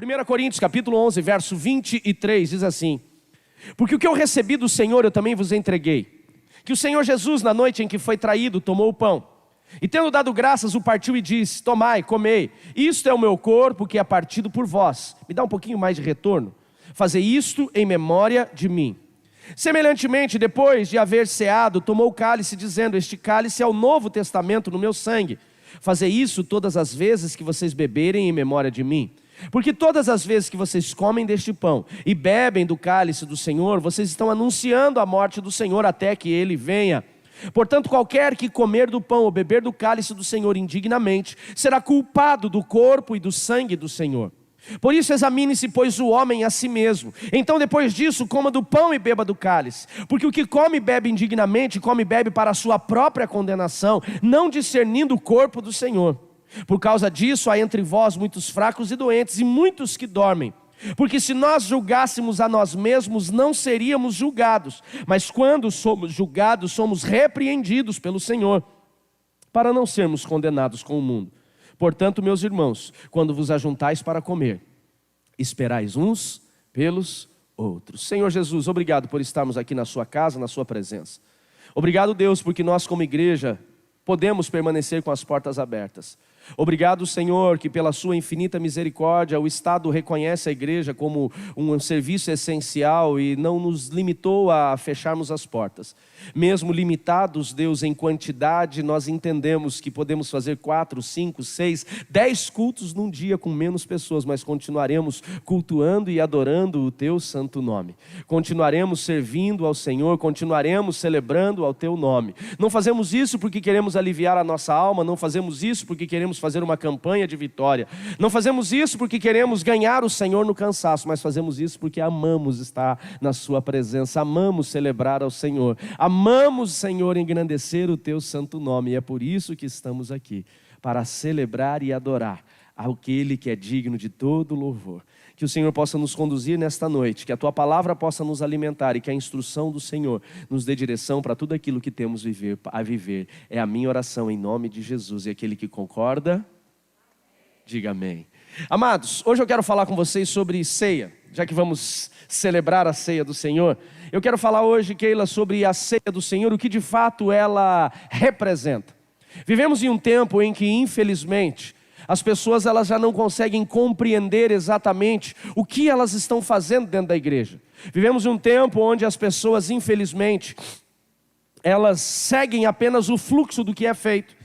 1 Coríntios capítulo 11, verso 23, diz assim: porque o que eu recebi do Senhor eu também vos entreguei, que o Senhor Jesus, na noite em que foi traído, tomou o pão, e tendo dado graças, o partiu e disse: tomai, comei, isto é o meu corpo que é partido por vós. Me dá um pouquinho mais de retorno. Fazei isto em memória de mim. Semelhantemente, depois de haver ceado, tomou o cálice, dizendo: este cálice é o novo testamento no meu sangue. Fazei isso todas as vezes que vocês beberem em memória de mim. Porque todas as vezes que vocês comem deste pão e bebem do cálice do Senhor, vocês estão anunciando a morte do Senhor até que Ele venha. Portanto, qualquer que comer do pão ou beber do cálice do Senhor indignamente, será culpado do corpo e do sangue do Senhor. Por isso examine-se, pois, o homem a si mesmo. Então depois disso coma do pão e beba do cálice. Porque o que come e bebe indignamente, come e bebe para a sua própria condenação, não discernindo o corpo do Senhor. Por causa disso há entre vós muitos fracos e doentes, e muitos que dormem. Porque se nós julgássemos a nós mesmos, não seríamos julgados. Mas quando somos julgados, somos repreendidos pelo Senhor, para não sermos condenados com o mundo. Portanto, meus irmãos, quando vos ajuntais para comer, esperais uns pelos outros. Senhor Jesus, obrigado por estarmos aqui na sua casa, na sua presença. Obrigado, Deus, porque nós como igreja podemos permanecer com as portas abertas. Obrigado, Senhor, que pela sua infinita misericórdia o Estado reconhece a igreja como um serviço essencial e não nos limitou a fecharmos as portas. Mesmo limitados, Deus, em quantidade, nós entendemos que podemos fazer 4, 5, 6, 10 cultos num dia com menos pessoas, mas continuaremos cultuando e adorando o teu santo nome. Continuaremos servindo ao Senhor, continuaremos celebrando ao teu nome. Não fazemos isso porque queremos aliviar a nossa alma, não fazemos isso porque queremos fazer uma campanha de vitória, não fazemos isso porque queremos ganhar o Senhor no cansaço, mas fazemos isso porque amamos estar na sua presença, amamos celebrar ao Senhor, amamos, Senhor, engrandecer o teu santo nome, e é por isso que estamos aqui, para celebrar e adorar aquele que é digno de todo louvor. Que o Senhor possa nos conduzir nesta noite, que a tua palavra possa nos alimentar e que a instrução do Senhor nos dê direção para tudo aquilo que temos a viver. É a minha oração em nome de Jesus. E aquele que concorda, diga amém. Amados, hoje eu quero falar com vocês sobre ceia, já que vamos celebrar a ceia do Senhor. Eu quero falar hoje, Keila, sobre a ceia do Senhor, o que de fato ela representa. Vivemos em um tempo em que, infelizmente, as pessoas elas já não conseguem compreender exatamente o que elas estão fazendo dentro da igreja. Vivemos em um tempo onde as pessoas, infelizmente, elas seguem apenas o fluxo do que é feito.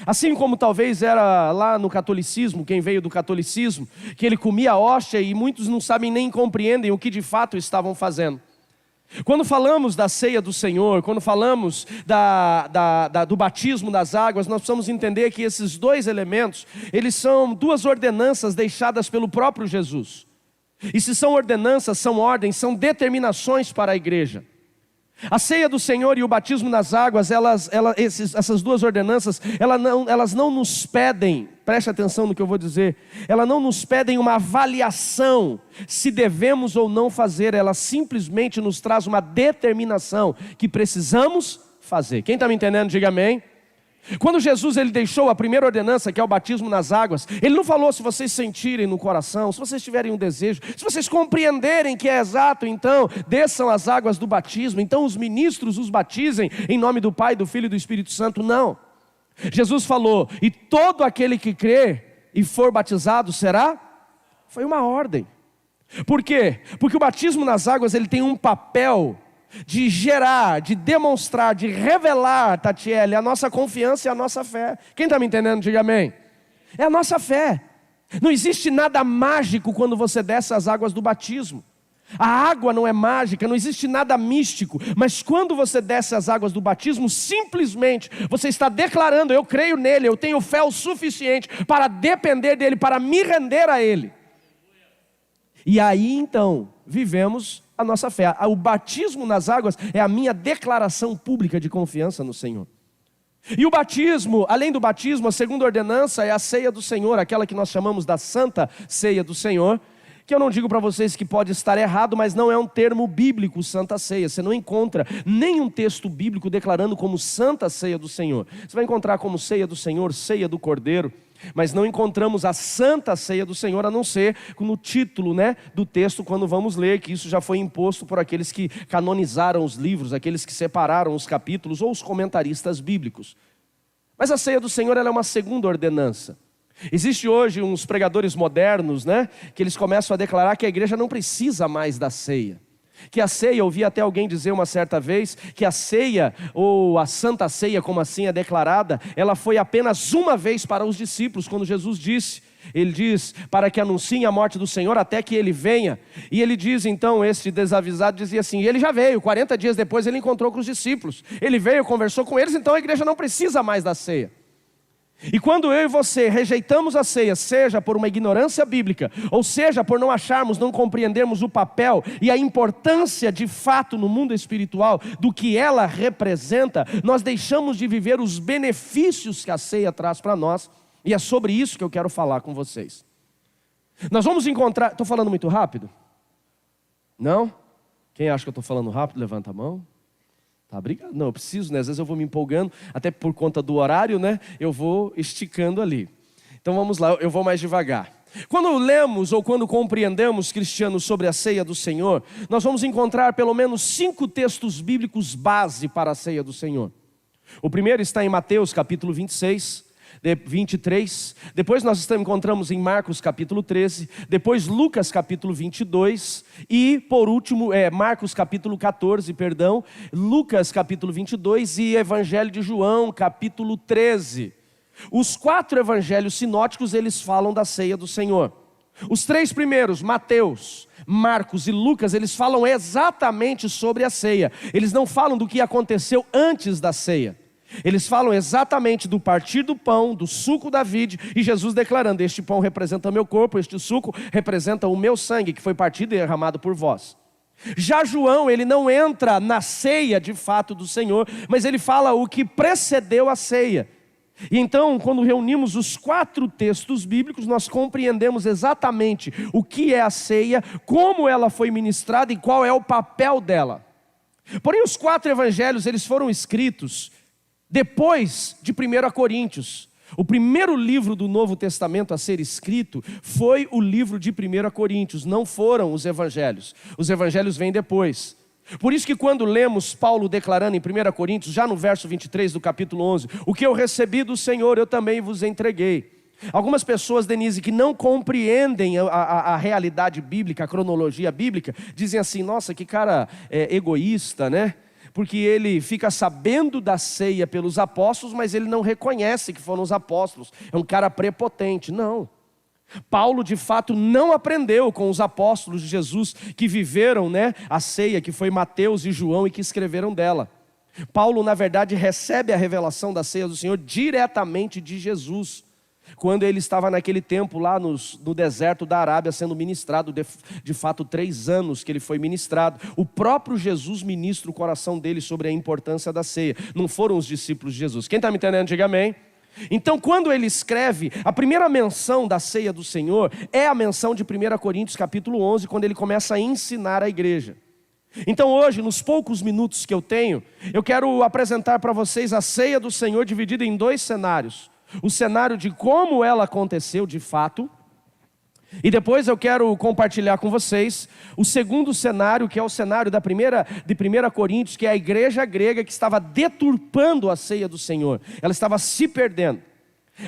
Assim como talvez era lá no catolicismo, quem veio do catolicismo, que ele comia a hóstia e muitos não sabem nem compreendem o que de fato estavam fazendo. Quando falamos da ceia do Senhor, quando falamos do batismo das águas, nós precisamos entender que esses dois elementos, eles são duas ordenanças deixadas pelo próprio Jesus. E se são ordenanças, são ordens, são determinações para a igreja. A ceia do Senhor e o batismo nas águas, essas duas ordenanças, elas não nos pedem, preste atenção no que eu vou dizer, elas não nos pedem uma avaliação se devemos ou não fazer, ela simplesmente nos traz uma determinação que precisamos fazer. Quem está me entendendo, diga amém. Quando Jesus ele deixou a primeira ordenança, que é o batismo nas águas, ele não falou: se vocês sentirem no coração, se vocês tiverem um desejo, se vocês compreenderem que é exato, então desçam as águas do batismo, então os ministros os batizem em nome do Pai, do Filho e do Espírito Santo. Não. Jesus falou: e todo aquele que crer e for batizado será? Foi uma ordem. Por quê? Porque o batismo nas águas ele tem um papel de gerar, de demonstrar, de revelar, Tatiele, a nossa confiança e a nossa fé. Quem está me entendendo, diga amém. É a nossa fé. Não existe nada mágico quando você desce as águas do batismo. A água não é mágica, não existe nada místico. Mas quando você desce as águas do batismo, simplesmente você está declarando: eu creio nele, eu tenho fé o suficiente para depender dele, para me render a ele. E aí então, vivemos a nossa fé. O batismo nas águas é a minha declaração pública de confiança no Senhor. E o batismo, além do batismo, a segunda ordenança é a ceia do Senhor, aquela que nós chamamos da Santa Ceia do Senhor, que eu não digo para vocês que pode estar errado, mas não é um termo bíblico, Santa Ceia. Você não encontra nenhum texto bíblico declarando como Santa Ceia do Senhor. Você vai encontrar como Ceia do Senhor, Ceia do Cordeiro, mas não encontramos a Santa Ceia do Senhor, a não ser no título, do texto, quando vamos ler, que isso já foi imposto por aqueles que canonizaram os livros, aqueles que separaram os capítulos, ou os comentaristas bíblicos. Mas a Ceia do Senhor, ela é uma segunda ordenança. Existe hoje uns pregadores modernos, que eles começam a declarar que a igreja não precisa mais da ceia. Que a ceia, eu ouvi até alguém dizer uma certa vez, que a ceia, ou a Santa Ceia, como assim é declarada, ela foi apenas uma vez para os discípulos, quando Jesus disse, ele diz, para que anunciem a morte do Senhor até que ele venha. E ele diz então, esse desavisado dizia assim, ele já veio, 40 dias depois ele encontrou com os discípulos. Ele veio, conversou com eles, então a igreja não precisa mais da ceia. E quando eu e você rejeitamos a ceia, seja por uma ignorância bíblica, ou seja por não acharmos, não compreendermos o papel e a importância de fato no mundo espiritual do que ela representa, nós deixamos de viver os benefícios que a ceia traz para nós, e é sobre isso que eu quero falar com vocês. Nós vamos encontrar, estou falando muito rápido? Não? Quem acha que eu estou falando rápido, levanta a mão. Tá, obrigado. Não, eu preciso, às vezes eu vou me empolgando, até por conta do horário, eu vou esticando ali. Então vamos lá, eu vou mais devagar. Quando lemos ou quando compreendemos, cristianos, sobre a ceia do Senhor, nós vamos encontrar pelo menos 5 textos bíblicos base para a ceia do Senhor. O primeiro está em Mateus capítulo 26, 23, depois nós encontramos em Marcos capítulo 13, depois Lucas capítulo 22 e por último Marcos capítulo 14, Lucas capítulo 22 e Evangelho de João capítulo 13. Os 4 evangelhos sinóticos, eles falam da ceia do Senhor. Os 3 primeiros, Mateus, Marcos e Lucas, eles falam exatamente sobre a ceia. Eles não falam do que aconteceu antes da ceia. Eles falam exatamente do partir do pão, do suco da vide, e Jesus declarando, este pão representa o meu corpo, este suco representa o meu sangue, que foi partido e derramado por vós. Já João, ele não entra na ceia de fato do Senhor, mas ele fala o que precedeu a ceia. E então, quando reunimos os 4 textos bíblicos, nós compreendemos exatamente o que é a ceia, como ela foi ministrada e qual é o papel dela. Porém, os 4 evangelhos, eles foram escritos depois de 1 Coríntios. O primeiro livro do Novo Testamento a ser escrito foi o livro de 1 Coríntios, não foram os evangelhos. Os evangelhos vêm depois. Por isso que quando lemos Paulo declarando em 1 Coríntios, já no verso 23 do capítulo 11, o que eu recebi do Senhor eu também vos entreguei. Algumas pessoas, Denise, que não compreendem a realidade bíblica, a cronologia bíblica, dizem assim, nossa, que cara egoísta, Porque ele fica sabendo da ceia pelos apóstolos, mas ele não reconhece que foram os apóstolos. É um cara prepotente. Não. Paulo de fato não aprendeu com os apóstolos de Jesus que viveram a ceia, que foi Mateus e João e que escreveram dela. Paulo na verdade recebe a revelação da ceia do Senhor diretamente de Jesus, quando ele estava naquele tempo lá no deserto da Arábia sendo ministrado, de fato 3 anos que ele foi ministrado. O próprio Jesus ministra o coração dele sobre a importância da ceia, não foram os discípulos de Jesus. Quem está me entendendo, diga amém. Então quando ele escreve, a primeira menção da ceia do Senhor é a menção de 1 Coríntios capítulo 11, quando ele começa a ensinar a igreja. Então hoje, nos poucos minutos que eu tenho, eu quero apresentar para vocês a ceia do Senhor dividida em 2 cenários. O cenário de como ela aconteceu de fato, e depois eu quero compartilhar com vocês o segundo cenário, que é o cenário de 1 Coríntios, que é a igreja grega que estava deturpando a ceia do Senhor, ela estava se perdendo.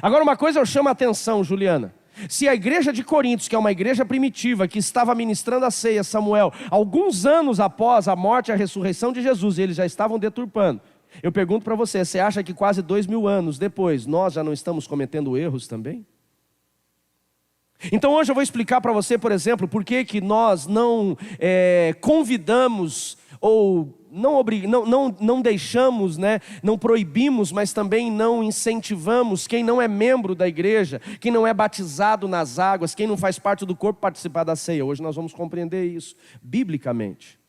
Agora uma coisa eu chamo a atenção, Juliana, se a igreja de Coríntios, que é uma igreja primitiva, que estava ministrando a ceia, Samuel, alguns anos após a morte e a ressurreição de Jesus, eles já estavam deturpando. Eu pergunto para você, você acha que quase 2000 anos depois, nós já não estamos cometendo erros também? Então hoje eu vou explicar para você, por exemplo, por que nós não convidamos ou não deixamos, não proibimos, mas também não incentivamos quem não é membro da igreja, quem não é batizado nas águas, quem não faz parte do corpo participar da ceia. Hoje nós vamos compreender isso biblicamente.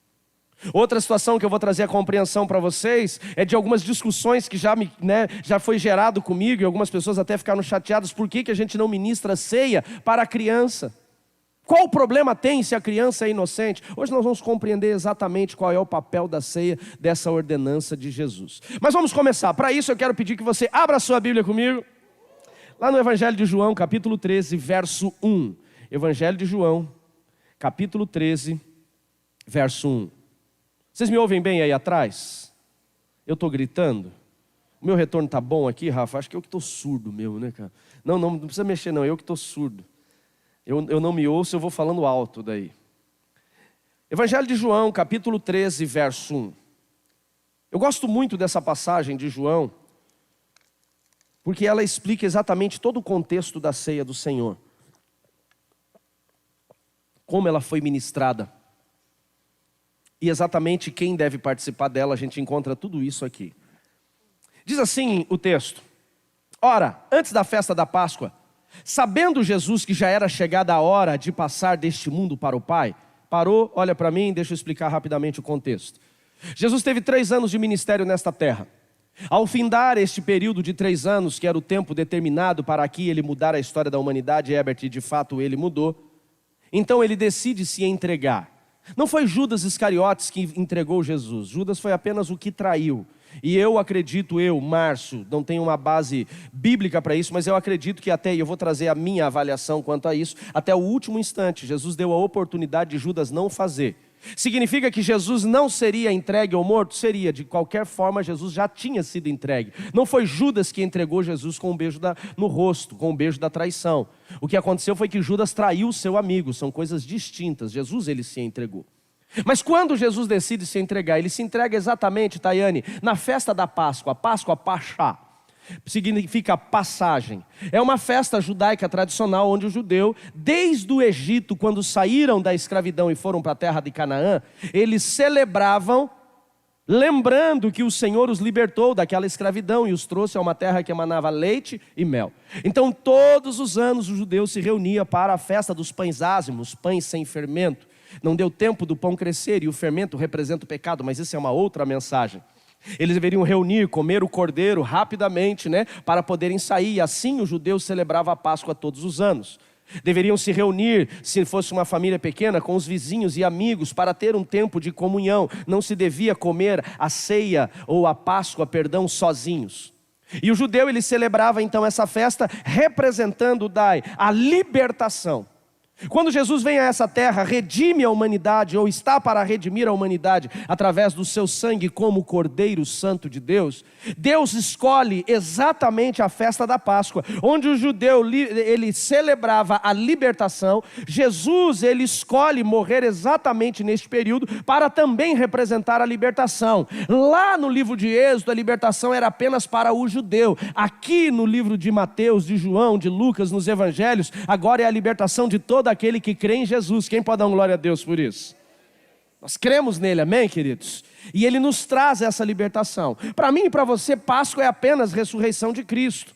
Outra situação que eu vou trazer a compreensão para vocês é de algumas discussões que já foi gerado comigo, e algumas pessoas até ficaram chateadas. Por que a gente não ministra ceia para a criança? Qual o problema tem se a criança é inocente? Hoje nós vamos compreender exatamente qual é o papel da ceia dessa ordenança de Jesus. Mas vamos começar. Para isso eu quero pedir que você abra a sua Bíblia comigo. Lá no Evangelho de João, capítulo 13, verso 1. Evangelho de João, capítulo 13, verso 1. Vocês me ouvem bem aí atrás? Eu estou gritando? O meu retorno está bom aqui, Rafa? Acho que eu que estou surdo mesmo, né, cara? Não precisa mexer não, eu que estou surdo. Eu não me ouço, eu vou falando alto daí. Evangelho de João, capítulo 13, verso 1. Eu gosto muito dessa passagem de João, porque ela explica exatamente todo o contexto da ceia do Senhor. Como ela foi ministrada. E exatamente quem deve participar dela, a gente encontra tudo isso aqui. Diz assim o texto: Ora, antes da festa da Páscoa, sabendo Jesus que já era chegada a hora de passar deste mundo para o Pai, parou, olha para mim, deixa eu explicar rapidamente o contexto. Jesus teve 3 anos de ministério nesta terra. Ao findar este período de 3 anos, que era o tempo determinado para aqui ele mudar a história da humanidade, Herbert, e de fato ele mudou, então ele decide se entregar. Não foi Judas Iscariotes que entregou Jesus, Judas foi apenas o que traiu. E eu acredito, Márcio, não tenho uma base bíblica para isso, mas eu acredito que até, e eu vou trazer a minha avaliação quanto a isso, até o último instante, Jesus deu a oportunidade de Judas não fazer. Significa que Jesus não seria entregue ou morto? Seria, de qualquer forma Jesus já tinha sido entregue. Não foi Judas que entregou Jesus com um beijo no rosto, com um beijo da traição. O que aconteceu foi que Judas traiu o seu amigo, são coisas distintas. Jesus ele se entregou. Mas quando Jesus decide se entregar, ele se entrega exatamente, Tayane, na festa da Páscoa, Páscoa Pachá, significa passagem. É uma festa judaica tradicional onde o judeu, desde o Egito, quando saíram da escravidão e foram para a terra de Canaã, eles celebravam, lembrando que o Senhor os libertou daquela escravidão e os trouxe a uma terra que emanava leite e mel. Então todos os anos o judeu se reunia para a festa dos pães ázimos, pães sem fermento. Não deu tempo do pão crescer e o fermento representa o pecado, mas isso é uma outra mensagem. Eles deveriam reunir, comer o cordeiro rapidamente, para poderem sair. E assim o judeu celebrava a Páscoa todos os anos. Deveriam se reunir, se fosse uma família pequena, com os vizinhos e amigos para ter um tempo de comunhão. Não se devia comer a ceia ou a Páscoa, sozinhos. E o judeu ele celebrava então essa festa representando a libertação. Quando Jesus vem a essa terra, redime a humanidade, ou está para redimir a humanidade, através do seu sangue como Cordeiro Santo de Deus, Deus escolhe exatamente a festa da Páscoa, onde o judeu ele celebrava a libertação. Jesus ele escolhe morrer exatamente neste período, para também representar a libertação. Lá no livro de Êxodo, a libertação era apenas para o judeu. Aqui no livro de Mateus, de João, de Lucas, nos evangelhos, agora é a libertação de toda aquele que crê em Jesus. Quem pode dar uma glória a Deus por isso? Nós cremos nele, amém, queridos? E ele nos traz essa libertação. Para mim e para você, Páscoa é apenas ressurreição de Cristo.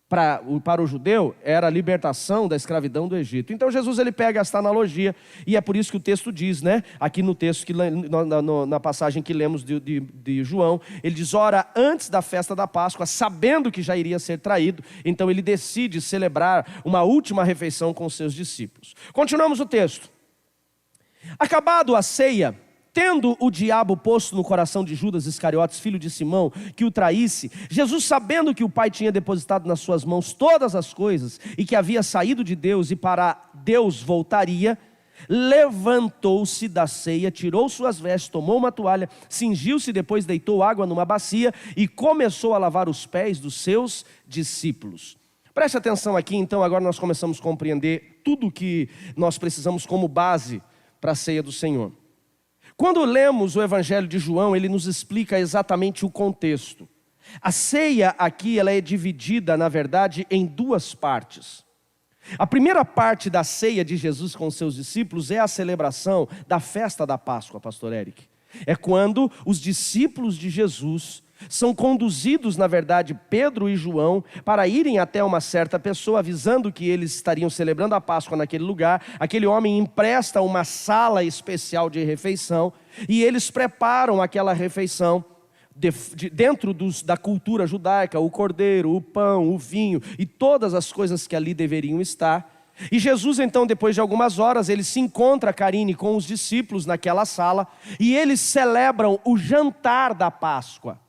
Para o judeu, era a libertação da escravidão do Egito. Então Jesus ele pega esta analogia, e é por isso que o texto diz, aqui no texto, na passagem que lemos de João, ele diz: ora, antes da festa da Páscoa, sabendo que já iria ser traído, então ele decide celebrar uma última refeição com seus discípulos. Continuamos o texto. Acabado a ceia, tendo o diabo posto no coração de Judas Iscariotes, filho de Simão, que o traísse, Jesus, sabendo que o Pai tinha depositado nas suas mãos todas as coisas, e que havia saído de Deus e para Deus voltaria, levantou-se da ceia, tirou suas vestes, tomou uma toalha, cingiu-se, depois deitou água numa bacia e começou a lavar os pés dos seus discípulos. Preste atenção aqui, então, agora nós começamos a compreender tudo o que nós precisamos como base para a ceia do Senhor. Quando lemos o Evangelho de João, ele nos explica exatamente o contexto. A ceia aqui ela é dividida, na verdade, em 2 partes. A primeira parte da ceia de Jesus com seus discípulos é a celebração da festa da Páscoa, pastor Eric. É quando os discípulos de Jesus são conduzidos, na verdade, Pedro e João, para irem até uma certa pessoa, avisando que eles estariam celebrando a Páscoa naquele lugar. Aquele homem empresta uma sala especial de refeição, e eles preparam aquela refeição dentro da cultura judaica, o cordeiro, o pão, o vinho e todas as coisas que ali deveriam estar. E Jesus então, depois de algumas horas, ele se encontra, Karine, com os discípulos naquela sala, e eles celebram o jantar da Páscoa.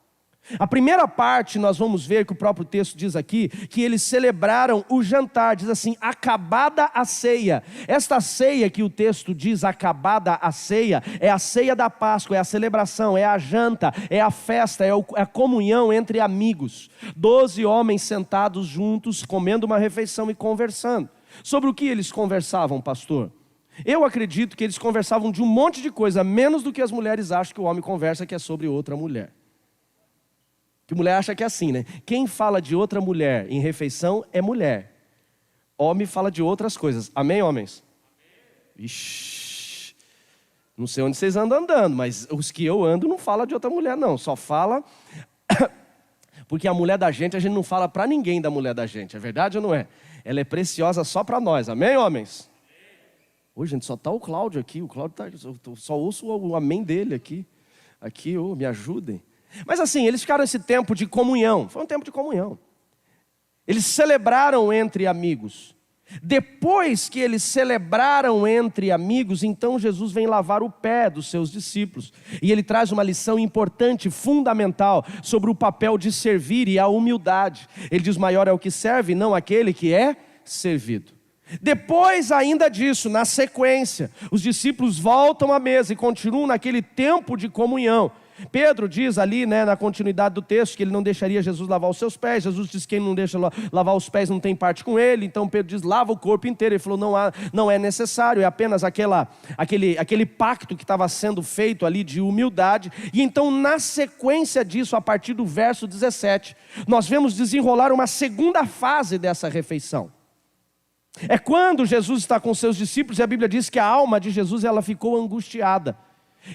A primeira parte nós vamos ver que o próprio texto diz aqui, que eles celebraram o jantar, diz assim, acabada a ceia. Esta ceia que o texto diz, acabada a ceia, é a ceia da Páscoa, é a celebração, é a janta, é a festa, é a comunhão entre amigos. 12 homens sentados juntos, comendo uma refeição e conversando. Sobre o que eles conversavam, pastor? Eu acredito que eles conversavam de um monte de coisa, menos do que as mulheres acham que o homem conversa, que é sobre outra mulher. Que mulher acha que é assim, né? Quem fala de outra mulher em refeição é mulher. Homem fala de outras coisas. Amém, homens? Amém. Ixi, não sei onde vocês andam andando, mas os que eu ando não falam de outra mulher, não. Só fala... Porque a mulher da gente não fala para ninguém da mulher da gente. É verdade ou não é? Ela é preciosa só para nós. Amém, homens? Ô, gente, só está o Cláudio aqui. O Cláudio tá... Eu só ouço o amém dele aqui. Aqui, me ajudem. Mas assim, eles ficaram esse tempo de comunhão. Foi um tempo de comunhão. Eles celebraram entre amigos. Depois que eles celebraram entre amigos, então Jesus vem lavar o pé dos seus discípulos. E ele traz uma lição importante, fundamental, sobre o papel de servir e a humildade. Ele diz, maior é o que serve, não aquele que é servido. Depois ainda disso, na sequência, os discípulos voltam à mesa e continuam naquele tempo de comunhão. Pedro diz ali, na continuidade do texto, que ele não deixaria Jesus lavar os seus pés. Jesus diz que quem não deixa lavar os pés não tem parte com ele. Então Pedro diz, lava o corpo inteiro. Ele falou, não é necessário, é apenas aquele pacto que estava sendo feito ali de humildade. E então na sequência disso, a partir do verso 17, nós vemos desenrolar uma segunda fase dessa refeição. É quando Jesus está com seus discípulos e a Bíblia diz que a alma de Jesus ela ficou angustiada.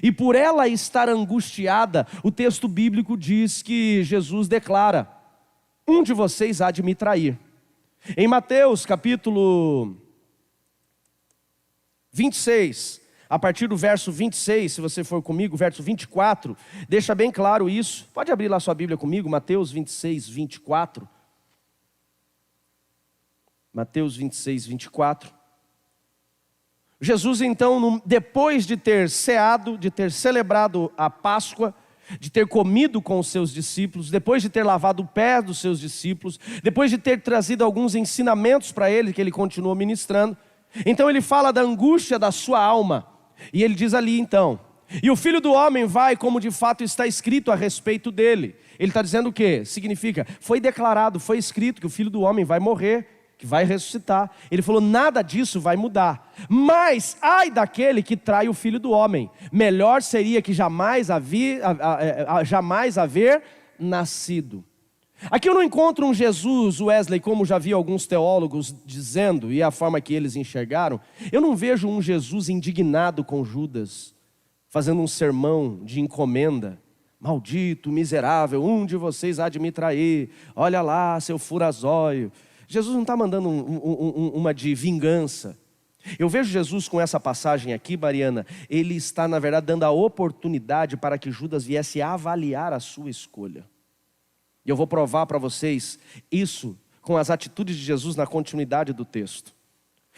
E por ela estar angustiada, o texto bíblico diz que Jesus declara, um de vocês há de me trair. Em Mateus capítulo 26, a partir do verso 26, se você for comigo, verso 24, deixa bem claro isso. Pode abrir lá sua Bíblia comigo, Mateus 26, 24. Mateus 26, 24. Jesus então, depois de ter ceado, de ter celebrado a Páscoa, de ter comido com os seus discípulos, depois de ter lavado o pé dos seus discípulos, depois de ter trazido alguns ensinamentos para ele, que ele continuou ministrando, então ele fala da angústia da sua alma, e ele diz ali então, e o Filho do Homem vai como de fato está escrito a respeito dele. Ele está dizendo o quê? Significa, foi declarado, foi escrito que o Filho do Homem vai morrer, que vai ressuscitar. Ele falou, nada disso vai mudar. Mas, ai daquele que trai o Filho do Homem. Melhor seria que jamais haver nascido. Aqui eu não encontro um Jesus, Wesley, como já vi alguns teólogos dizendo, e a forma que eles enxergaram. Eu não vejo um Jesus indignado com Judas, fazendo um sermão de encomenda. Maldito, miserável, um de vocês há de me trair. Olha lá, seu furazóio. Jesus não está mandando uma de vingança. Eu vejo Jesus com essa passagem aqui, Mariana, ele está na verdade dando a oportunidade para que Judas viesse a avaliar a sua escolha. E eu vou provar para vocês isso com as atitudes de Jesus na continuidade do texto.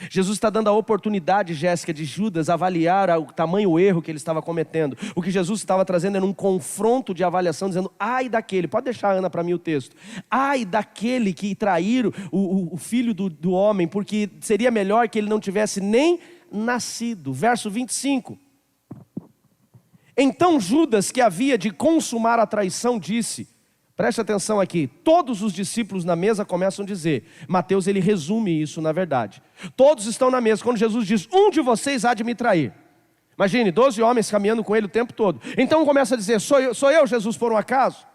Jesus está dando a oportunidade, Jéssica, de Judas avaliar o tamanho erro que ele estava cometendo. O que Jesus estava trazendo era um confronto de avaliação, dizendo, ai daquele, pode deixar, Ana, para mim o texto. Ai daquele que trair o filho do homem, porque seria melhor que ele não tivesse nem nascido. Verso 25. Então Judas, que havia de consumar a traição, disse... Preste atenção aqui, todos os discípulos na mesa começam a dizer, Mateus ele resume isso na verdade. Todos estão na mesa, quando Jesus diz, um de vocês há de me trair. Imagine, 12 homens caminhando com ele o tempo todo. Então começa a dizer, sou eu Jesus por um acaso?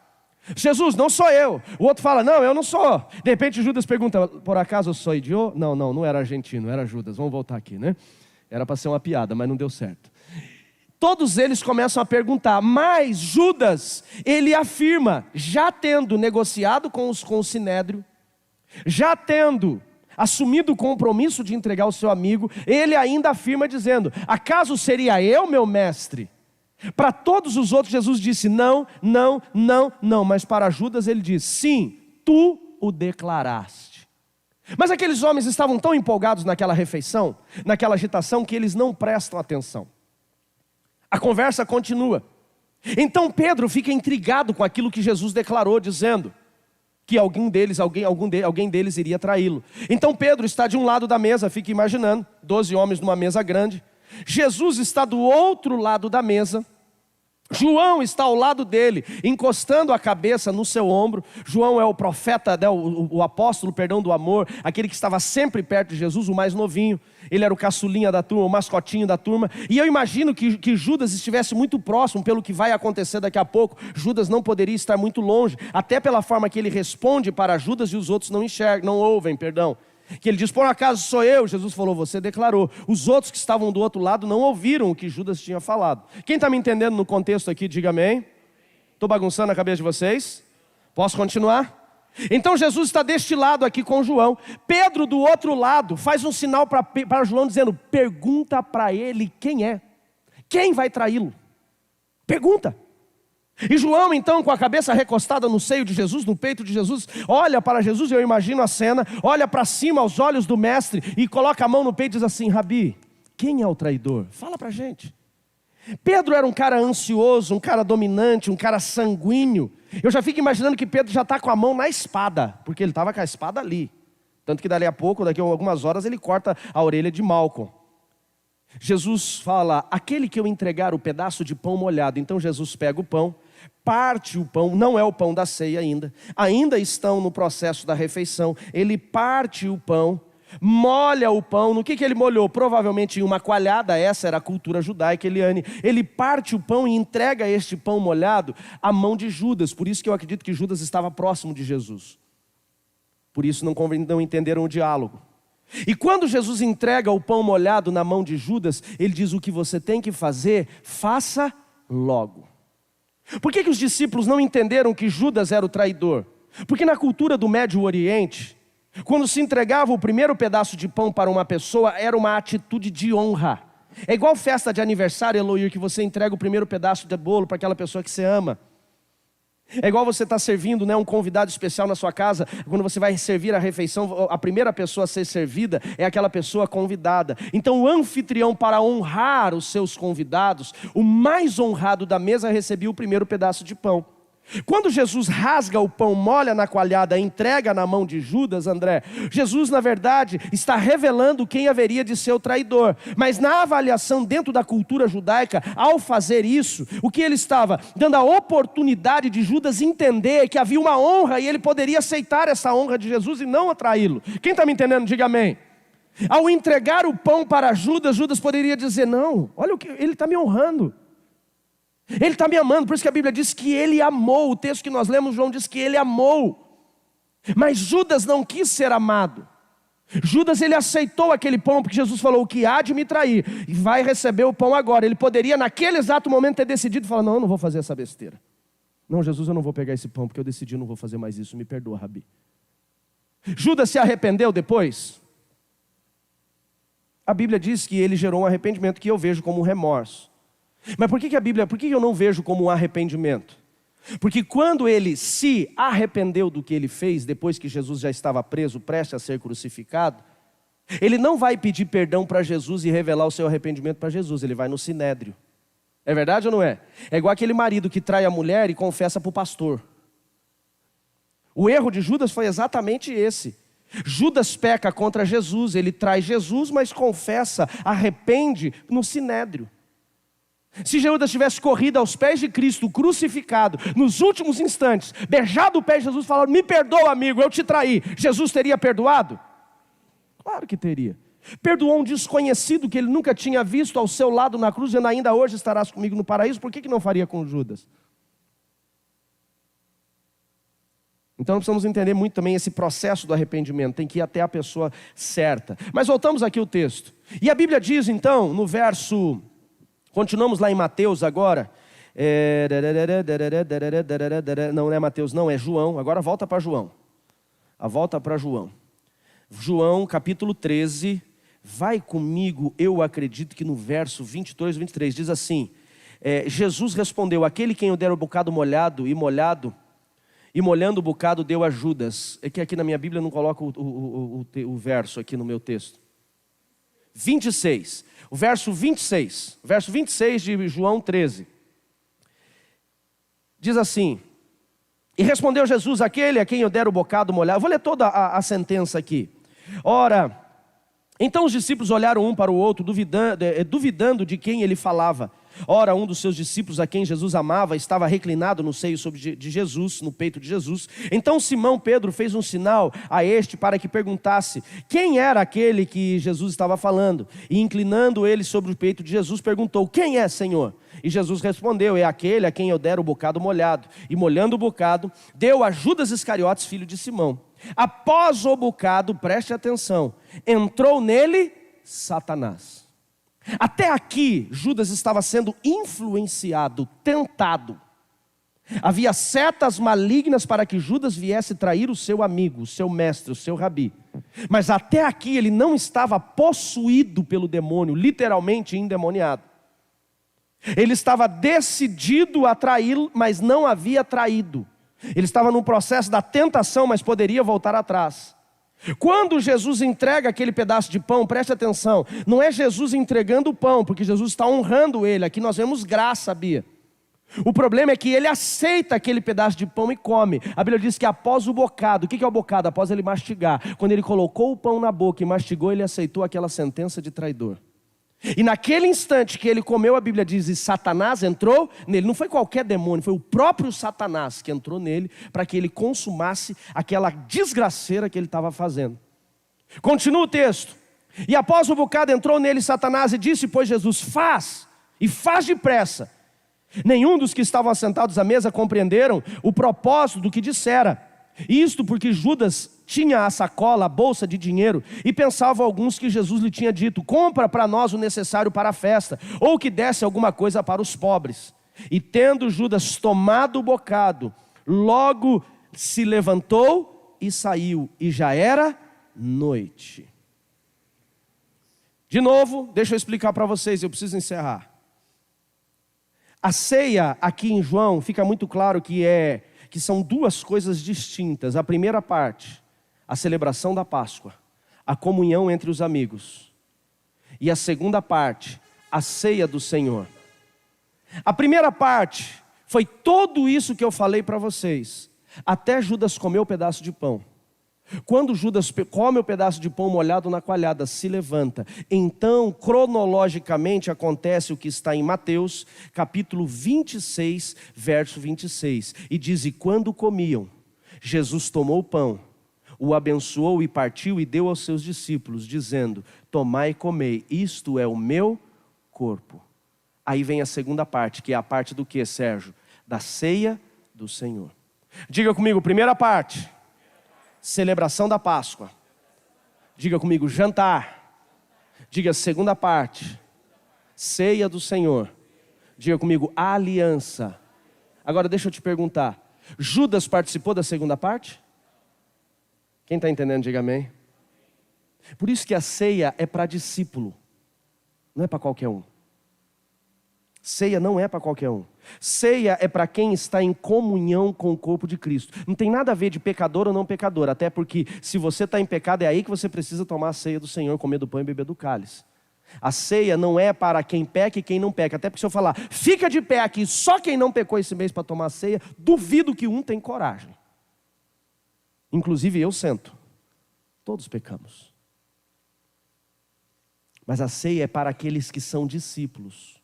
Jesus, não sou eu. O outro fala, não, eu não sou. De repente Judas pergunta, por acaso eu sou idiota? Não era argentino, era Judas, vamos voltar aqui, né? Era para ser uma piada, mas não deu certo. Todos eles começam a perguntar, mas Judas, ele afirma, já tendo negociado com o Sinédrio, já tendo assumido o compromisso de entregar o seu amigo, ele ainda afirma dizendo, acaso seria eu, meu mestre? Para todos os outros Jesus disse, não, mas para Judas ele diz, sim, tu o declaraste. Mas aqueles homens estavam tão empolgados naquela refeição, naquela agitação, que eles não prestam atenção. A conversa continua. Então Pedro fica intrigado com aquilo que Jesus declarou, dizendo que alguém deles iria traí-lo. Então Pedro está de um lado da mesa, fica imaginando, 12 homens numa mesa grande. Jesus está do outro lado da mesa. João está ao lado dele, encostando a cabeça no seu ombro. João é o profeta, o apóstolo, do amor, aquele que estava sempre perto de Jesus, o mais novinho. Ele era o caçulinha da turma, o mascotinho da turma. E eu imagino que Judas estivesse muito próximo, pelo que vai acontecer daqui a pouco. Judas não poderia estar muito longe, até pela forma que ele responde para Judas e os outros não enxergam, não ouvem, que ele diz, por acaso sou eu? Jesus falou, você declarou. Os outros que estavam do outro lado não ouviram o que Judas tinha falado. Quem está me entendendo no contexto aqui, diga amém. Estou bagunçando a cabeça de vocês? Posso continuar? Então Jesus está deste lado aqui com João. Pedro do outro lado faz um sinal para João dizendo, pergunta para ele quem é. Quem vai traí-lo? Pergunta. E João então, com a cabeça recostada no seio de Jesus, no peito de Jesus, olha para Jesus, eu imagino a cena, olha para cima aos olhos do mestre e coloca a mão no peito e diz assim, Rabi, quem é o traidor? Fala para a gente. Pedro era um cara ansioso, um cara dominante, um cara sanguíneo. Eu já fico imaginando que Pedro já está com a mão na espada, porque ele estava com a espada ali. Tanto que daqui a algumas horas ele corta a orelha de Malcolm. Jesus fala, aquele que eu entregar o pedaço de pão molhado. Então Jesus pega o pão, parte o pão, não é o pão da ceia ainda estão no processo da refeição. Ele parte o pão, molha o pão. No que ele molhou? Provavelmente em uma coalhada, essa era a cultura judaica, Eliane. Ele parte o pão e entrega este pão molhado à mão de Judas. Por isso que eu acredito que Judas estava próximo de Jesus. Por isso não entenderam o diálogo. E quando Jesus entrega o pão molhado na mão de Judas, ele diz, o que você tem que fazer, faça logo. Por que os discípulos não entenderam que Judas era o traidor? Porque na cultura do Médio Oriente, quando se entregava o primeiro pedaço de pão para uma pessoa, era uma atitude de honra. É igual festa de aniversário, Eloir, que você entrega o primeiro pedaço de bolo para aquela pessoa que você ama. É igual você estar servindo, um convidado especial na sua casa. Quando você vai servir a refeição, a primeira pessoa a ser servida é aquela pessoa convidada. Então o anfitrião, para honrar os seus convidados, o mais honrado da mesa, recebia o primeiro pedaço de pão. Quando Jesus rasga o pão, molha na coalhada, entrega na mão de Judas, André, Jesus na verdade está revelando quem haveria de ser o traidor. Mas na avaliação dentro da cultura judaica, ao fazer isso, o que ele estava? Dando a oportunidade de Judas entender que havia uma honra e ele poderia aceitar essa honra de Jesus e não atraí-lo. Quem está me entendendo? Diga amém. Ao entregar o pão para Judas, Judas poderia dizer, não, olha o que ele está me honrando. Ele está me amando, por isso que a Bíblia diz que ele amou. O texto que nós lemos, João diz que ele amou. Mas Judas não quis ser amado. Judas, ele aceitou aquele pão, porque Jesus falou, o que há de me trair, e vai receber o pão agora. Ele poderia naquele exato momento ter decidido e falar, não, eu não vou fazer essa besteira. Não, Jesus, eu não vou pegar esse pão, porque eu decidi, eu não vou fazer mais isso, me perdoa, Rabi. Judas se arrependeu depois? A Bíblia diz que ele gerou um arrependimento que eu vejo como um remorso. Mas por que eu não vejo como um arrependimento? Porque quando ele se arrependeu do que ele fez, depois que Jesus já estava preso, prestes a ser crucificado, ele não vai pedir perdão para Jesus e revelar o seu arrependimento para Jesus, ele vai no sinédrio. É verdade ou não é? É igual aquele marido que trai a mulher e confessa para o pastor. O erro de Judas foi exatamente esse. Judas peca contra Jesus, ele trai Jesus, mas confessa, arrepende no sinédrio. Se Judas tivesse corrido aos pés de Cristo, crucificado, nos últimos instantes, beijado o pé de Jesus, falando, me perdoa amigo, eu te traí, Jesus teria perdoado? Claro que teria. Perdoou um desconhecido que ele nunca tinha visto ao seu lado na cruz, dizendo, ainda hoje estarás comigo no paraíso. Por que não faria com Judas? Então nós precisamos entender muito também esse processo do arrependimento, tem que ir até a pessoa certa. Mas voltamos aqui ao texto. E a Bíblia diz então, no verso... Continuamos lá em Mateus agora. Não é Mateus, não, é João. Agora volta para João. Volta para João. João, capítulo 13. Vai comigo, eu acredito que no verso 22, 23, diz assim. Jesus respondeu, aquele quem eu der o bocado molhado, e molhando o bocado deu a Judas. É que aqui na minha Bíblia não coloca o verso aqui no meu texto. 26, o verso 26 de João 13. Diz assim: e respondeu Jesus, aquele a quem eu der o bocado molhado. Vou ler toda a sentença aqui. Ora, então os discípulos olharam um para o outro, duvidando de quem ele falava. Ora, um dos seus discípulos, a quem Jesus amava, estava reclinado no seio de Jesus, no peito de Jesus. Então Simão Pedro fez um sinal a este para que perguntasse quem era aquele que Jesus estava falando. E inclinando ele sobre o peito de Jesus, perguntou: quem é, Senhor? E Jesus respondeu: é aquele a quem eu der o bocado molhado. E molhando o bocado, deu a Judas Iscariotes, filho de Simão. Após o bocado, preste atenção, entrou nele Satanás. Até aqui, Judas estava sendo influenciado, tentado. Havia setas malignas para que Judas viesse trair o seu amigo, o seu mestre, o seu rabi. Mas até aqui ele não estava possuído pelo demônio, literalmente endemoniado. Ele estava decidido a traí-lo, mas não havia traído. Ele estava num processo da tentação, mas poderia voltar atrás. Quando Jesus entrega aquele pedaço de pão, preste atenção, não é Jesus entregando o pão, porque Jesus está honrando ele. Aqui nós vemos graça, Bia. O problema é que ele aceita aquele pedaço de pão e come. A Bíblia diz que após o bocado, o que é o bocado? Após ele mastigar. Quando ele colocou o pão na boca e mastigou, ele aceitou aquela sentença de traidor. E naquele instante que ele comeu, a Bíblia diz, e Satanás entrou nele. Não foi qualquer demônio, foi o próprio Satanás que entrou nele para que ele consumasse aquela desgraceira que ele estava fazendo. Continua o texto. E após o bocado entrou nele Satanás e disse, pois Jesus, faz, e faz depressa. Nenhum dos que estavam assentados à mesa compreenderam o propósito do que dissera. Isto porque Judas tinha a sacola, a bolsa de dinheiro, e pensavam alguns que Jesus lhe tinha dito, compra para nós o necessário para a festa, ou que desse alguma coisa para os pobres. E tendo Judas tomado o bocado, logo se levantou e saiu, e já era noite. De novo, deixa eu explicar para vocês, eu preciso encerrar. A ceia aqui em João, fica muito claro que são duas coisas distintas. A primeira parte, a celebração da Páscoa, a comunhão entre os amigos. E a segunda parte, a ceia do Senhor. A primeira parte foi tudo isso que eu falei para vocês, até Judas comer o pedaço de pão. Quando Judas come o pedaço de pão molhado na coalhada, se levanta. Então, cronologicamente, acontece o que está em Mateus, capítulo 26, verso 26. E diz, e quando comiam, Jesus tomou o pão, o abençoou e partiu e deu aos seus discípulos, dizendo, tomai e comei, isto é o meu corpo. Aí vem a segunda parte, que é a parte do que, Sérgio? Da ceia do Senhor. Diga comigo, primeira parte. Celebração da Páscoa. Diga comigo, jantar. Diga segunda parte, ceia do Senhor. Diga comigo, aliança. Agora deixa eu te perguntar, Judas participou da segunda parte? Quem está entendendo, diga amém. Por isso que a ceia é para discípulo, não é para qualquer um. Ceia não é para qualquer um. Ceia é para quem está em comunhão com o corpo de Cristo. Não tem nada a ver de pecador ou não pecador. Até porque se você está em pecado, é aí que você precisa tomar a ceia do Senhor, comer do pão e beber do cálice. A ceia não é para quem peca e quem não peca. Até porque se eu falar, fica de pé aqui, só quem não pecou esse mês para tomar a ceia, duvido que um tem coragem. Inclusive eu sento. Todos pecamos. Mas a ceia é para aqueles que são discípulos.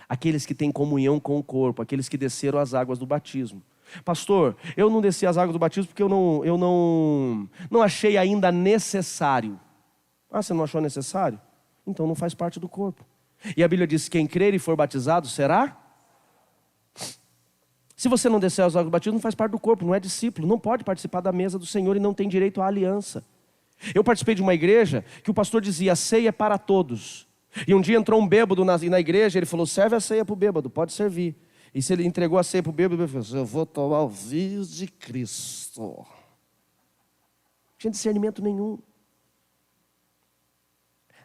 Aqueles que têm comunhão com o corpo, aqueles que desceram as águas do batismo. Pastor, eu não desci as águas do batismo porque eu não achei ainda necessário. Ah, você não achou necessário? Então não faz parte do corpo. E a Bíblia diz, quem crer e for batizado será? Se você não descer as águas do batismo, não faz parte do corpo, não é discípulo, não pode participar da mesa do Senhor e não tem direito à aliança. Eu participei de uma igreja que o pastor dizia, a ceia é para todos. E um dia entrou um bêbado na igreja, ele falou, serve a ceia para o bêbado, pode servir. E se ele entregou a ceia para o bêbado, ele falou, eu vou tomar o vinho de Cristo. Não tinha discernimento nenhum.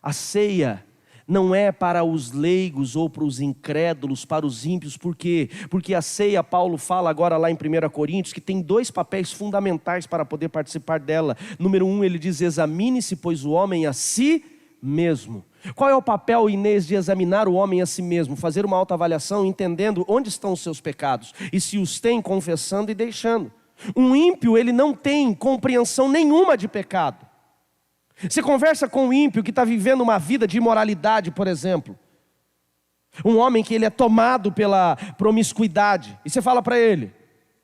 A ceia não é para os leigos ou para os incrédulos, para os ímpios. Por quê? Porque a ceia, Paulo fala agora lá em 1 Coríntios, que tem 2 papéis fundamentais para poder participar dela. Número 1, ele diz: examine-se, pois, o homem a si mesmo. Qual é o papel, Inês, de examinar o homem a si mesmo? Fazer uma autoavaliação, entendendo onde estão os seus pecados, e se os tem, confessando e deixando. Um ímpio, ele não tem compreensão nenhuma de pecado. Você conversa com um ímpio que está vivendo uma vida de imoralidade, por exemplo. Um homem que ele é tomado pela promiscuidade. E você fala para ele: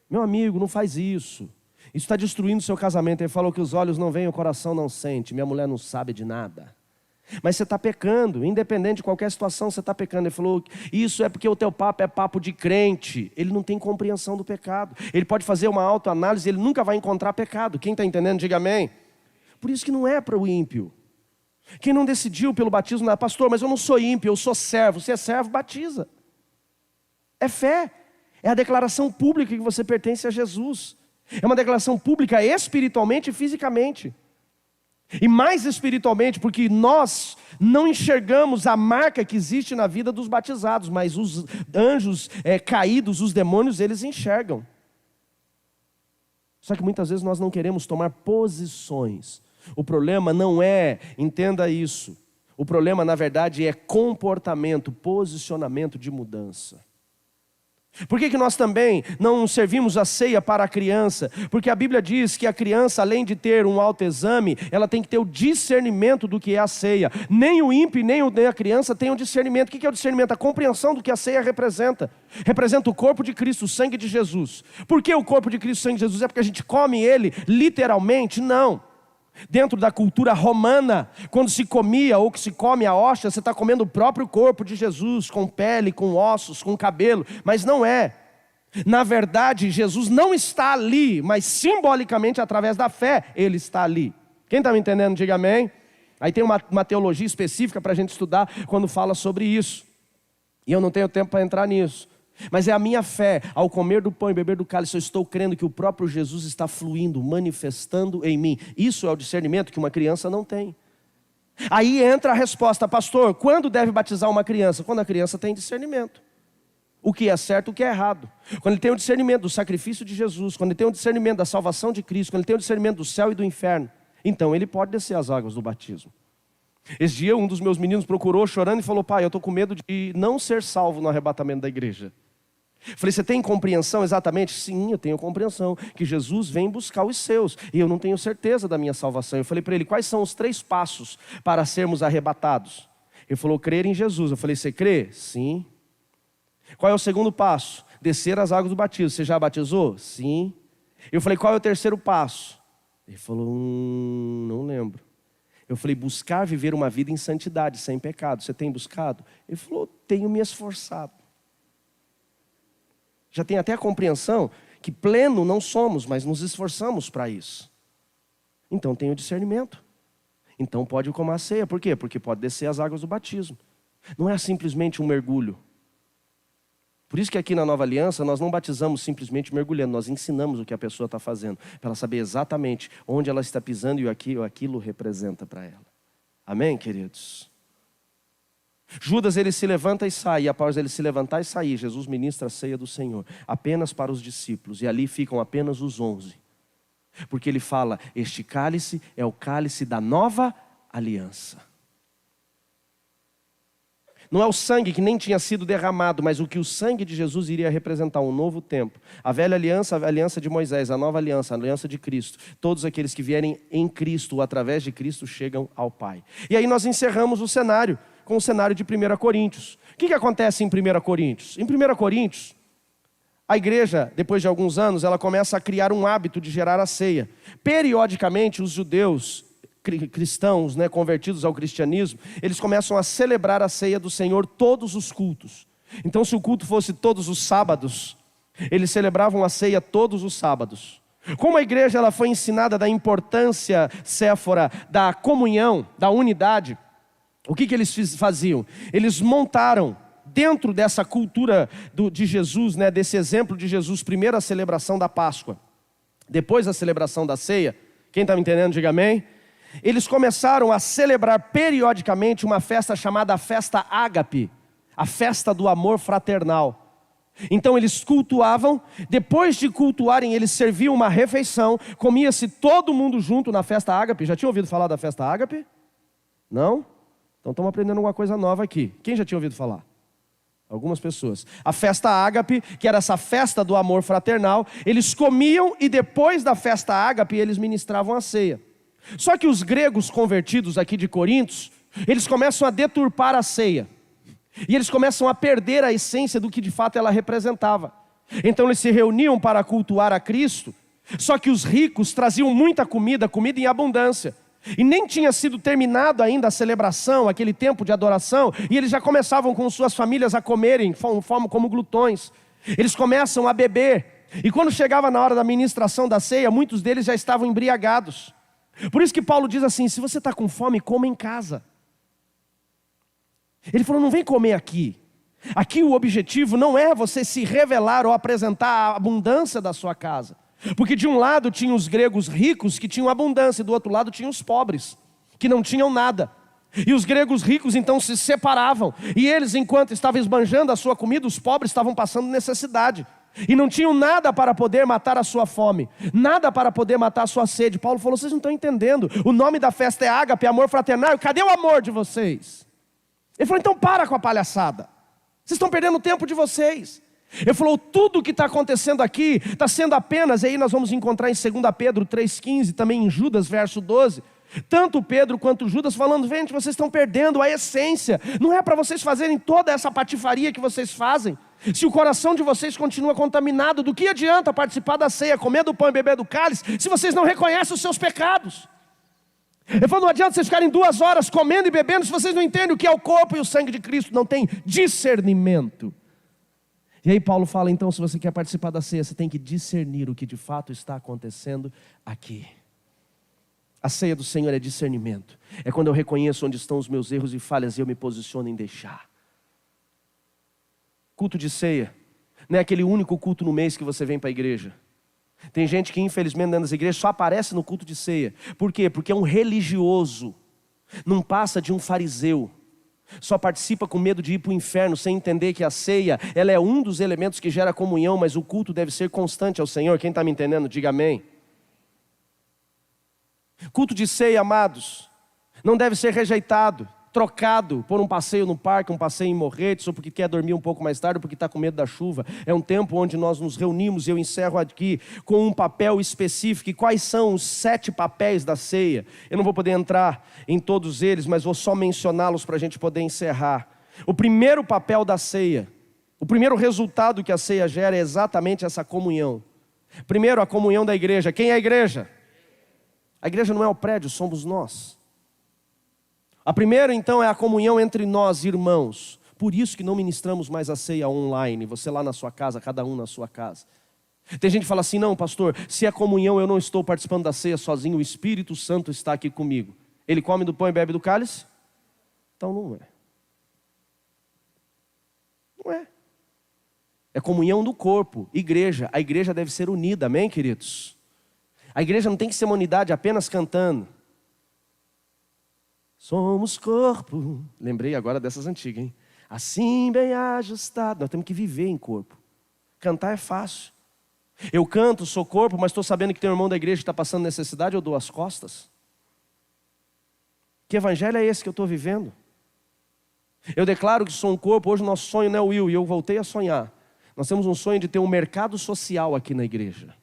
meu amigo, não faz isso. Isso está destruindo o seu casamento. Ele falou que os olhos não veem, o coração não sente. Minha mulher não sabe de nada. Mas você está pecando, independente de qualquer situação, você está pecando. Ele falou: isso é porque o teu papo é papo de crente. Ele não tem compreensão do pecado. Ele pode fazer uma autoanálise, ele nunca vai encontrar pecado. Quem está entendendo, diga amém. Por isso que não é para o ímpio. Quem não decidiu pelo batismo, não, pastor, mas eu não sou ímpio, eu sou servo. Você é servo, batiza. É fé. É a declaração pública que você pertence a Jesus. É uma declaração pública espiritualmente e fisicamente. E mais espiritualmente, porque nós não enxergamos a marca que existe na vida dos batizados, mas os anjos caídos, os demônios, eles enxergam. Só que muitas vezes nós não queremos tomar posições. O problema não é, entenda isso, o problema na verdade é comportamento, posicionamento de mudança. Por que nós também não servimos a ceia para a criança? Porque a Bíblia diz que a criança, além de ter um autoexame, ela tem que ter o discernimento do que é a ceia. Nem o ímpio, nem a criança tem o discernimento. O que é o discernimento? A compreensão do que a ceia representa. Representa o corpo de Cristo, o sangue de Jesus. Por que o corpo de Cristo, o sangue de Jesus? É porque a gente come ele literalmente? Não. Dentro da cultura romana, quando se comia ou que se come a hóstia, você está comendo o próprio corpo de Jesus, com pele, com ossos, com cabelo, mas não é. Na verdade, Jesus não está ali, mas simbolicamente, através da fé, Ele está ali. Quem está me entendendo, diga amém. Aí tem uma teologia específica para a gente estudar quando fala sobre isso. E eu não tenho tempo para entrar nisso. Mas é a minha fé, ao comer do pão e beber do cálice, eu estou crendo que o próprio Jesus está fluindo, manifestando em mim. Isso é o discernimento que uma criança não tem. Aí entra a resposta: pastor, quando deve batizar uma criança? Quando a criança tem discernimento. O que é certo, o que é errado. Quando ele tem o discernimento do sacrifício de Jesus, quando ele tem o discernimento da salvação de Cristo, quando ele tem o discernimento do céu e do inferno, então ele pode descer as águas do batismo. Esse dia um dos meus meninos procurou chorando e falou: pai, eu estou com medo de não ser salvo no arrebatamento da igreja. Falei: você tem compreensão exatamente? Sim, eu tenho compreensão, que Jesus vem buscar os seus, e eu não tenho certeza da minha salvação. Eu falei para ele: quais são os 3 passos para sermos arrebatados? Ele falou: crer em Jesus. Eu falei: você crê? Sim. Qual é o segundo passo? Descer as águas do batismo. Você já batizou? Sim. Eu falei: qual é o terceiro passo? Ele falou: não lembro. Eu falei: buscar viver uma vida em santidade, sem pecado. Você tem buscado? Ele falou: tenho me esforçado. Já tem até a compreensão que pleno não somos, mas nos esforçamos para isso. Então tem o discernimento. Então pode comer a ceia. Por quê? Porque pode descer as águas do batismo. Não é simplesmente um mergulho. Por isso que aqui na Nova Aliança nós não batizamos simplesmente mergulhando. Nós ensinamos o que a pessoa está fazendo, para ela saber exatamente onde ela está pisando e o que aquilo representa para ela. Amém, queridos? Judas, ele se levanta e sai, e após ele se levantar e sair, Jesus ministra a ceia do Senhor, apenas para os discípulos, e ali ficam apenas os 11, porque ele fala: este cálice é o cálice da nova aliança. Não é o sangue que nem tinha sido derramado, mas o que o sangue de Jesus iria representar, um novo tempo. A velha aliança, a aliança de Moisés, a nova aliança, a aliança de Cristo. Todos aqueles que vierem em Cristo ou através de Cristo chegam ao Pai. E aí nós encerramos o cenário com o cenário de 1 Coríntios. O que acontece em 1 Coríntios? Em 1 Coríntios, a igreja, depois de alguns anos, ela começa a criar um hábito de gerar a ceia. Periodicamente, os judeus cristãos, convertidos ao cristianismo, eles começam a celebrar a ceia do Senhor todos os cultos. Então, se o culto fosse todos os sábados, eles celebravam a ceia todos os sábados. Como a igreja ela foi ensinada da importância, Séfora, da comunhão, da unidade, o que eles faziam? Eles montaram, dentro dessa cultura de Jesus, desse exemplo de Jesus, primeiro a celebração da Páscoa, depois a celebração da ceia. Quem está me entendendo, diga amém. eles começaram a celebrar periodicamente uma festa chamada Festa Ágape, a festa do amor fraternal. Então eles cultuavam, depois de cultuarem, eles serviam uma refeição, comia-se todo mundo junto na Festa Ágape. Já tinha ouvido falar da Festa Ágape? Não? Então estamos aprendendo alguma coisa nova aqui. Quem já tinha ouvido falar? Algumas pessoas. A Festa Ágape, que era essa festa do amor fraternal, eles comiam e depois da Festa Ágape eles ministravam a ceia. Só que os gregos convertidos aqui de Corinto, eles começam a deturpar a ceia. E eles começam a perder a essência do que de fato ela representava. Então eles se reuniam para cultuar a Cristo, só que os ricos traziam muita comida, comida em abundância. E nem tinha sido terminado ainda a celebração, aquele tempo de adoração, e eles já começavam com suas famílias a comerem, como glutões. Eles começam a beber, e quando chegava na hora da ministração da ceia, muitos deles já estavam embriagados. Por isso que Paulo diz assim: se você está com fome, coma em casa. Ele falou, não vem comer aqui. Aqui o objetivo não é você se revelar ou apresentar a abundância da sua casa. Porque de um lado tinha os gregos ricos que tinham abundância, e do outro lado tinha os pobres, que não tinham nada. E os gregos ricos então se separavam, e eles, enquanto estavam esbanjando a sua comida, os pobres estavam passando necessidade. E não tinham nada para poder matar a sua fome, nada para poder matar a sua sede. Paulo falou, vocês não estão entendendo, o nome da festa é Ágape, amor fraternal, cadê o amor de vocês? Ele falou, então para com a palhaçada, vocês estão perdendo o tempo de vocês. Ele falou, tudo o que está acontecendo aqui está sendo apenas, e aí nós vamos encontrar em 2 Pedro 3,15, também em Judas verso 12, tanto Pedro quanto Judas falando, gente, vocês estão perdendo a essência, não é para vocês fazerem toda essa patifaria que vocês fazem. Se o coração de vocês continua contaminado, do que adianta participar da ceia, comer do pão e beber do cálice, se vocês não reconhecem os seus pecados? Ele falou, não adianta vocês ficarem 2 horas comendo e bebendo, se vocês não entendem o que é o corpo e o sangue de Cristo, não tem discernimento. E aí Paulo fala, então, se você quer participar da ceia, você tem que discernir o que de fato está acontecendo aqui. A ceia do Senhor é discernimento. É quando eu reconheço onde estão os meus erros e falhas e eu me posiciono em deixar. Culto de ceia não é aquele único culto no mês que você vem para a igreja. Tem gente que infelizmente dentro das igrejas só aparece no culto de ceia. Por quê? Porque é um religioso, não passa de um fariseu. Só participa com medo de ir para o inferno, sem entender que a ceia, ela é um dos elementos que gera comunhão, mas o culto deve ser constante ao Senhor. Quem está me entendendo, diga amém. Culto de ceia, amados, não deve ser rejeitado, trocado por um passeio no parque, um passeio em Morretes, ou porque quer dormir um pouco mais tarde, ou porque está com medo da chuva. É um tempo onde nós nos reunimos, e eu encerro aqui com um papel específico. E quais são os 7 papéis da ceia? Eu não vou poder entrar em todos eles, mas vou só mencioná-los para a gente poder encerrar. O primeiro papel da ceia, o primeiro resultado que a ceia gera é exatamente essa comunhão. Primeiro, a comunhão da igreja. Quem é a igreja? A igreja não é o prédio, somos nós. A primeira, então, é a comunhão entre nós, irmãos. Por isso que não ministramos mais a ceia online, você lá na sua casa, cada um na sua casa. Tem gente que fala assim, não, pastor, se é comunhão, eu não estou participando da ceia sozinho, o Espírito Santo está aqui comigo. Ele come do pão e bebe do cálice? Então não é. Não é. É comunhão do corpo, igreja. A igreja deve ser unida, amém, queridos? A igreja não tem que ser uma unidade apenas cantando. Somos corpo. Lembrei agora dessas antigas, hein? Assim bem ajustado. Nós temos que viver em corpo. Cantar é fácil. Eu canto, sou corpo, mas estou sabendo que tem um irmão da igreja que está passando necessidade, eu dou as costas. Que evangelho é esse que eu estou vivendo? Eu declaro que sou um corpo. Hoje o nosso sonho não é o Will, e eu voltei a sonhar. Nós temos um sonho de ter um mercado social aqui na igreja.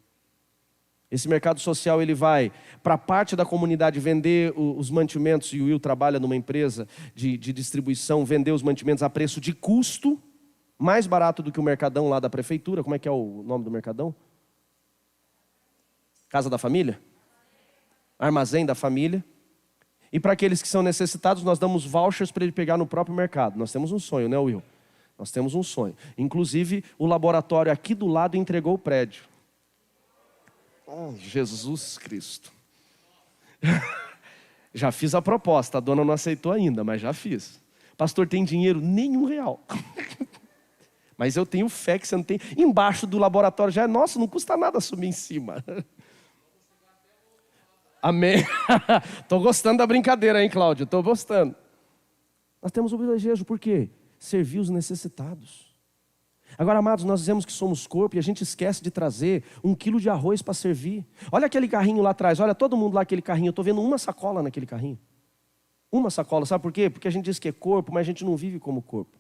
Esse mercado social, ele vai para parte da comunidade vender os mantimentos, e o Will trabalha numa empresa de distribuição, vender os mantimentos a preço de custo, mais barato do que o mercadão lá da prefeitura. Como é que é o nome do mercadão? Casa da Família? Armazém da Família. E para aqueles que são necessitados, nós damos vouchers para ele pegar no próprio mercado. Nós temos um sonho, né, Will? Nós temos um sonho. Inclusive, o laboratório aqui do lado entregou o prédio. Oh, Jesus Cristo. Já fiz a proposta, a dona não aceitou ainda, mas já fiz. Pastor, tem dinheiro? Nenhum real. Mas eu tenho fé que você não tem. Embaixo do laboratório já é nosso, não custa nada subir em cima. Amém. Estou gostando da brincadeira, hein, Cláudio? Estou gostando. Nós temos o privilégio, por quê? Servir os necessitados. Agora, amados, nós dizemos que somos corpo e a gente esquece de trazer 1 quilo de arroz para servir. Olha aquele carrinho lá atrás, olha todo mundo lá aquele carrinho. Eu estou vendo uma sacola naquele carrinho. Uma sacola, sabe por quê? Porque a gente diz que é corpo, mas a gente não vive como corpo.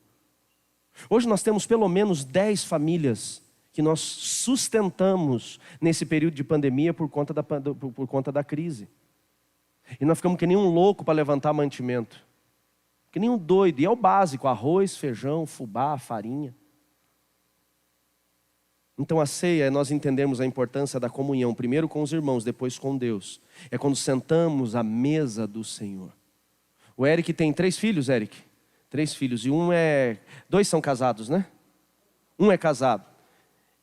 Hoje nós temos pelo menos 10 famílias que nós sustentamos nesse período de pandemia por conta da crise. E nós ficamos que nem um louco para levantar mantimento. Que nem um doido. E é o básico, arroz, feijão, fubá, farinha. Então a ceia é nós entendermos a importância da comunhão, primeiro com os irmãos, depois com Deus. É quando sentamos à mesa do Senhor. O Eric tem 3 filhos, Eric. 3 filhos. E 2 são casados, né? Um é casado.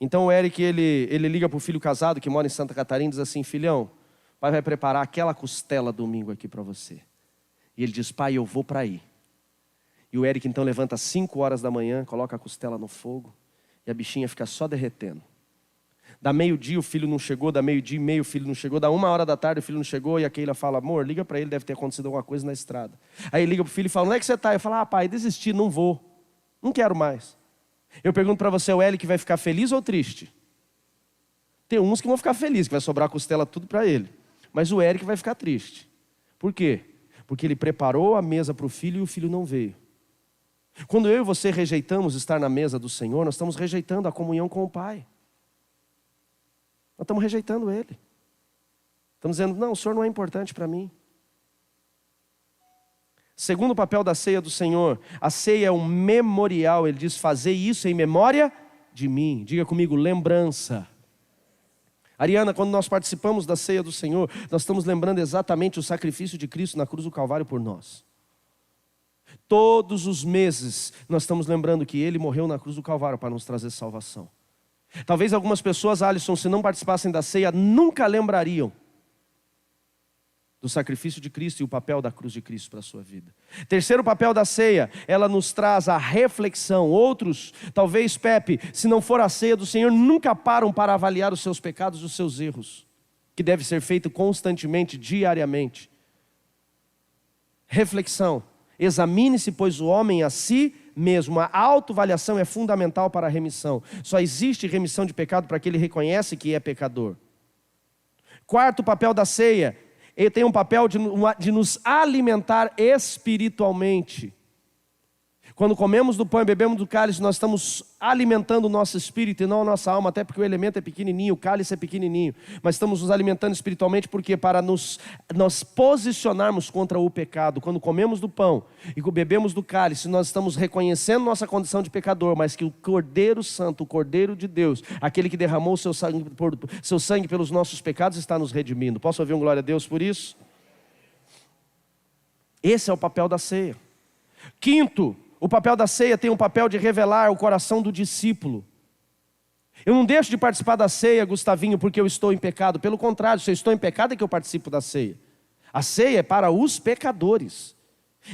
Então o Eric, ele liga para o filho casado que mora em Santa Catarina e diz assim: filhão, o pai vai preparar aquela costela domingo aqui para você. E ele diz: pai, eu vou para aí. E o Eric então levanta às 5 horas da manhã, coloca a costela no fogo e a bichinha fica só derretendo. Dá meio-dia o filho não chegou, dá meio-dia e meio o filho não chegou, dá 1 hora da tarde o filho não chegou e a Keila fala: amor, liga para ele, deve ter acontecido alguma coisa na estrada. Aí liga para o filho e fala: onde é que você está? Eu falo: pai, desisti, não vou, não quero mais. Eu pergunto para você, o Eric vai ficar feliz ou triste? Tem uns que vão ficar felizes, que vai sobrar a costela tudo para ele. Mas o Eric vai ficar triste. Por quê? Porque ele preparou a mesa para o filho e o filho não veio. Quando eu e você rejeitamos estar na mesa do Senhor, nós estamos rejeitando a comunhão com o Pai. Nós estamos rejeitando Ele. Estamos dizendo: não, o Senhor não é importante para mim. Segundo papel da ceia do Senhor, a ceia é um memorial. Ele diz: fazei isso em memória de mim. Diga comigo: lembrança. Ariana, quando nós participamos da ceia do Senhor, nós estamos lembrando exatamente o sacrifício de Cristo na cruz do Calvário por nós. Todos os meses nós estamos lembrando que Ele morreu na cruz do Calvário para nos trazer salvação. Talvez algumas pessoas, Alisson, se não participassem da ceia, nunca lembrariam do sacrifício de Cristo e o papel da cruz de Cristo para a sua vida. Terceiro papel da ceia, ela nos traz a reflexão. Outros, talvez, Pepe, se não for a ceia do Senhor, nunca param para avaliar os seus pecados e os seus erros, que deve ser feito constantemente, diariamente. Reflexão. Examine-se, pois, o homem a si mesmo. A autoavaliação é fundamental para a remissão. Só existe remissão de pecado para aquele que reconhece que é pecador. Quarto papel da ceia, ele tem um papel de nos alimentar espiritualmente. Quando comemos do pão e bebemos do cálice, nós estamos alimentando o nosso espírito e não a nossa alma, até porque o elemento é pequenininho, o cálice é pequenininho. Mas estamos nos alimentando espiritualmente porque para nós posicionarmos contra o pecado. Quando comemos do pão e bebemos do cálice, nós estamos reconhecendo nossa condição de pecador, mas que o Cordeiro Santo, o Cordeiro de Deus, aquele que derramou seu sangue pelos nossos pecados, está nos redimindo. Posso ouvir um glória a Deus por isso? Esse é o papel da ceia. Quinto, o papel da ceia tem um papel de revelar o coração do discípulo. Eu não deixo de participar da ceia, Gustavinho, porque eu estou em pecado. Pelo contrário, se eu estou em pecado é que eu participo da ceia. A ceia é para os pecadores.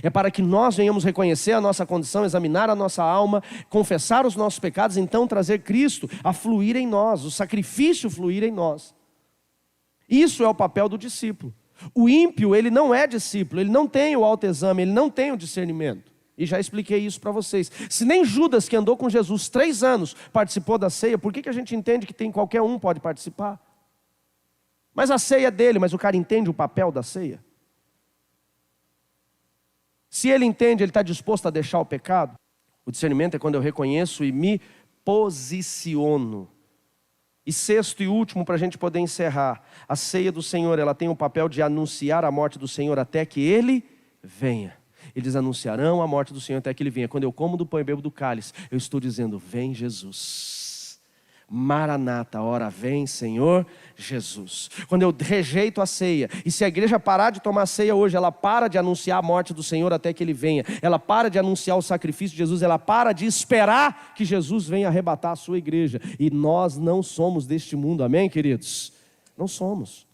É para que nós venhamos reconhecer a nossa condição, examinar a nossa alma, confessar os nossos pecados, então trazer Cristo a fluir em nós, o sacrifício fluir em nós. Isso é o papel do discípulo. O ímpio, ele não é discípulo, ele não tem o autoexame, ele não tem o discernimento. E já expliquei isso para vocês. Se nem Judas, que andou com Jesus 3 anos, participou da ceia, por que a gente entende que qualquer um pode participar? Mas a ceia é dele, mas o cara entende o papel da ceia? Se ele entende, ele está disposto a deixar o pecado? O discernimento é quando eu reconheço e me posiciono. E sexto e último, para a gente poder encerrar, a ceia do Senhor, ela tem o papel de anunciar a morte do Senhor até que Ele venha. Eles anunciarão a morte do Senhor até que Ele venha. Quando eu como do pão e bebo do cálice, eu estou dizendo: vem Jesus. Maranata, ora vem Senhor Jesus. Quando eu rejeito a ceia, e se a igreja parar de tomar ceia hoje, ela para de anunciar a morte do Senhor até que Ele venha. Ela para de anunciar o sacrifício de Jesus, ela para de esperar que Jesus venha arrebatar a sua igreja. E nós não somos deste mundo, amém, queridos? Não somos.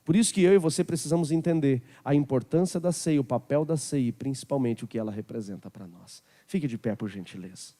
Por isso que eu e você precisamos entender a importância da ceia, o papel da ceia e principalmente o que ela representa para nós. Fique de pé, por gentileza.